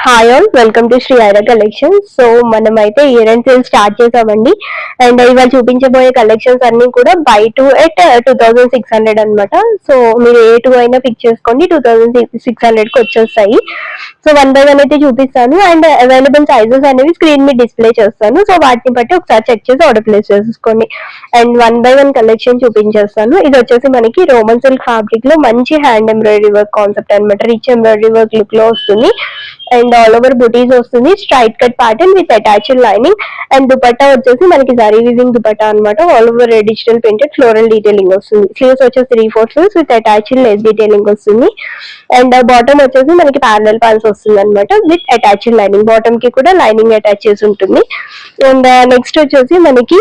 Hi all, welcome to Sri Aira collections. So మనమైతే year end sale start చేసామండి. And ఇవాళ చూపించబోయే కలెక్షన్స్ అన్ని కూడా బై టూ ఎట్ 2600 అనమాట. సో మీరు ఏ టూ అయినా పిక్ చేసుకోండి, 2600 కి వచ్చేస్తాయి. సో వన్ బై వన్ అయితే చూపిస్తాను అండ్ అవైలబుల్ సైజెస్ అనేవి స్క్రీన్ మీద డిస్ప్లే చేస్తాను. సో వాటిని బట్టి ఒకసారి చెక్ చేసి ఆర్డర్ ప్లేస్ చేసుకోండి. And one by one collection చూపించేస్తాను. ఇది వచ్చేసి మనకి రోమన్ సిల్క్ ఫ్యాబ్రిక్ లో మంచి హ్యాండ్ ఎంబ్రాయిడరీ వర్క్ కాన్సెప్ట్ అనమాట. రిచ్ ఎంబ్రాయిడరీ వర్క్ లుక్ లో వస్తుంది అండ్ ఆల్ ఓవర్ బుటీస్ వస్తుంది. Straight cut pattern with attached lining and dupatta వచ్చేసి మనకి జరీ వీవింగ్ దుపట్టా అనమాట. All over digital printed floral detailing వస్తుంది. స్లీవ్స్ వచ్చేసి 3/4 sleeves with attached Lay's detailing వస్తుంది. అండ్ బాటమ్ వచ్చేసి మనకి ప్యారలల్ పాన్స్ వస్తుంది అనమాట విత్ అటాచ్డ్ లైనింగ్. బాటమ్ కి కూడా లైనింగ్ అటాచ్ చేసి ఉంటుంది. అండ్ నెక్స్ట్ వచ్చేసి మనకి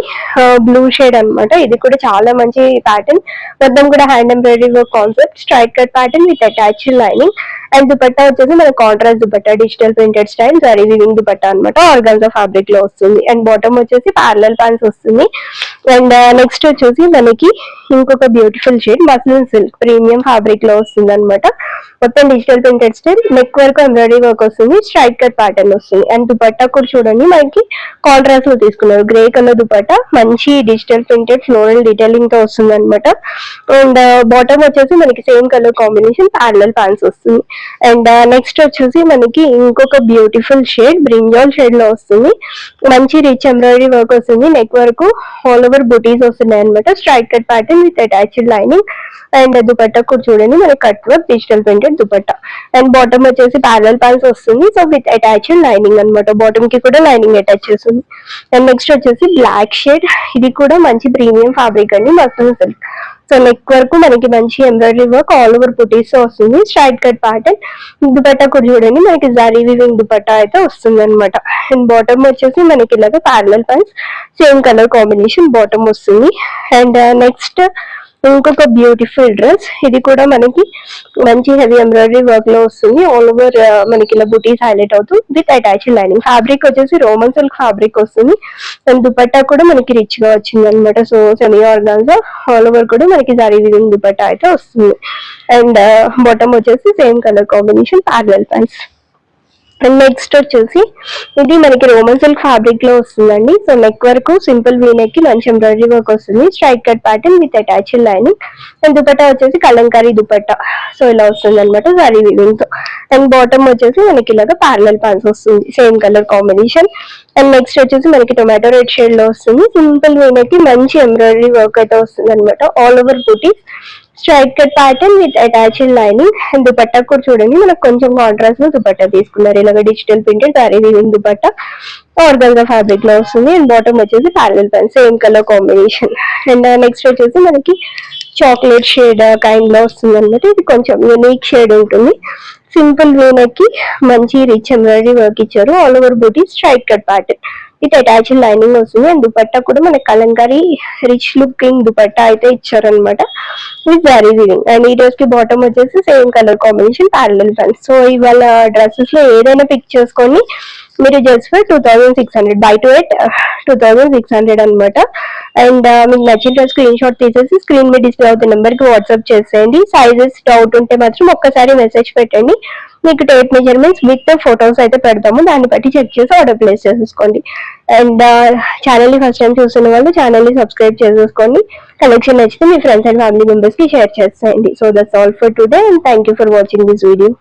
బ్లూ షేడ్ అనమాట. ఇది కూడా చాలా మంచి ప్యాటర్న్, మొత్తం కూడా hand embroidery work concept, straight cut pattern with attached lining. And dupatta వచ్చేసి మన contrast dupatta, digital printed style zari weaving dupatta అనమాట. ఆర్గాన్జా ఫ్యాబ్రిక్ లో వస్తుంది. అండ్ బాటమ్ వచ్చేసి ప్యారలల్ పాన్స్ వస్తుంది. అండ్ నెక్స్ట్ వచ్చేసి మనకి ఇంకొక beautiful shade muslin silk premium fabric లో వస్తుంది అనమాట. మొత్తం digital printed style, neck work embroidery work వస్తుంది, స్ట్రైట్ కట్ ప్యాటర్న్ వస్తుంది. అండ్ దుపట్టా కూడా చూడండి మనకి కాంట్రాస్ట్ లో తీసుకున్నారు. గ్రే కలర్ దుపట్టా, మంచి డిజిటల్ ప్రింటెడ్ ఫ్లోరల్ డీటెయిలింగ్ తో వస్తుంది అనమాట. అండ్ బాటమ్ వచ్చేసి మనకి same colour combination parallel pants వస్తుంది. అండ్ నెక్స్ట్ వచ్చేసి మనకి ఇంకొక బ్యూటిఫుల్ షేడ్ బ్రింజాల్ షేడ్ లో వస్తుంది. మంచి రిచ్ ఎంబ్రాయిడరీ వర్క్ వస్తుంది, నెక్ వర్క్ ఆల్ ఓవర్ బుటీస్ వస్తున్నాయి అనమాట. Straight cut pattern with attached lining. And dupatta కూడా చూడండి మనకి cut work digital printed dupatta. And bottom వచ్చేసి ప్యారలల్ పాన్స్ వస్తుంది. సో విత్ అటాచ్డ్ లైనింగ్ అనమాట. బాటమ్ కి కూడా లైనింగ్ అటాచ్ చేస్తుంది. అండ్ నెక్స్ట్ వచ్చేసి బ్లాక్ షేడ్. ఇది కూడా మంచి ప్రీమియం ఫ్యాబ్రిక్ అండి, మస్లిన్ సిల్క్. సో నెక్ వరకు మనకి మంచి ఎంబ్రాయిడరీ వర్క్ ఆల్ ఓవర్ బుటీస్ వస్తుంది. Straight cut pattern. దుపట్టా కూడా చూడండి మనకి జరీ వీవింగ్ దుపట్టా అయితే వస్తుంది అనమాట. అండ్ బాటమ్ వచ్చేసి మనకి ఇలాగ parallel pants same colour combination bottom వస్తుంది. అండ్ నెక్స్ట్ ఇంకొక బ్యూటిఫుల్ డ్రెస్. ఇది కూడా మనకి మంచి హెవీ ఎంబ్రాయిడరీ వర్క్ లో వస్తుంది. ఆల్ ఓవర్ మనకి ఇలా బుటీస్ హైలైట్ అవుతుంది విత్ అటాచ్డ్ లైనింగ్. ఫ్యాబ్రిక్ వచ్చేసి రోమన్ సిల్క్ ఫ్యాబ్రిక్ వస్తుంది. అండ్ దుపట్టా కూడా మనకి రిచ్ గా వచ్చింది అనమాట. So semi organza all over కూడా మనకి జరీ వీవింగ్ దుపట్టా అయితే వస్తుంది. అండ్ బాటమ్ వచ్చేసి same colour combination parallel pants. And next వచ్చేసి ఇది మనకి రోమన్ సిల్క్ ఫ్యాబ్రిక్ లో వస్తుందండి. సో నెక్ వరకు సింపుల్ వీ నెక్ కి మంచి ఎంబ్రాయిడరీ వర్క్ వస్తుంది. Straight cut pattern with attached lining. And dupatta వచ్చేసి కలంకారీ దుపట్టా. సో ఇలా వస్తుంది అనమాట జరీ వీవింగ్ తో. అండ్ బాటమ్ వచ్చేసి మనకి ఇలాగా ప్యారలల్ పాన్స్ వస్తుంది, same colour combination. And next వచ్చేసి మనకి టొమాటో రెడ్ షేడ్ లో వస్తుంది. సింపుల్ వీ నెక్ కి మంచి ఎంబ్రాయిడరీ వర్క్ అయితే వస్తుంది అనమాట. All over butis, straight cut pattern with attached lining. And dupatta కూడా చూడండి మనకు కొంచెం కాంట్రాస్ట్ లో దుపట్టా తీసుకున్నారు. ఇలాగ digital printed zari weaving dupatta organza fabric లో వస్తుంది. అండ్ బాటమ్ వచ్చేసి parallel pants same colour combination. And next వచ్చేసి మనకి చాక్లెట్ షేడ్ కైండ్ లో వస్తుంది అనమాట. ఇది కొంచెం యూనిక్ షేడ్ ఉంటుంది. సింపుల్ వీ నెక్ కి మంచి రిచ్ ఎంబ్రాయిడరీ వర్క్ ఇచ్చారు. All over booti straight cut pattern with attached lining వస్తుంది. అండ్ దుపట్టా కూడా మనకి కలంకారీ రిచ్ లుకింగ్ దుపట్టా అయితే ఇచ్చారనమాట విత్ జరీ వీవింగ్. అండ్ ఈ డ్రెస్ కి బాటమ్ వచ్చేసి same colour combination parallel pants. So ఇవాళ డ్రెస్సెస్ లో ఏదైనా పిక్ చేసుకొని మీరు just for 2600 buy two at 2600 అనమాట. అండ్ మీకు నచ్చిన డ్రెస్ స్క్రీన్ షాట్ తీసేసి స్క్రీన్ మీద డిస్ప్లే అవుతున్న నెంబర్ కి వాట్సాప్ చేసేయండి. సైజెస్ డౌట్ ఉంటే మాత్రం ఒక్కసారి మెసేజ్ పెట్టండి. మీకు టేప్ మెజర్మెంట్స్ విత్ ఫొటోస్ అయితే పెడతాము, దాన్ని బట్టి చెక్ చేసి ఆర్డర్ ప్లేస్ చేసేసుకోండి. అండ్ ఛానల్ ని ఫస్ట్ టైం చూస్తున్న వాళ్ళు ఛానల్ ని సబ్స్క్రైబ్ చేసేసుకోండి. కలెక్షన్ నచ్చితే మీ ఫ్రెండ్స్ అండ్ ఫ్యామిలీ మెంబర్స్ కి షేర్ చేసేయండి. So that's all for today and thank you for watching this video.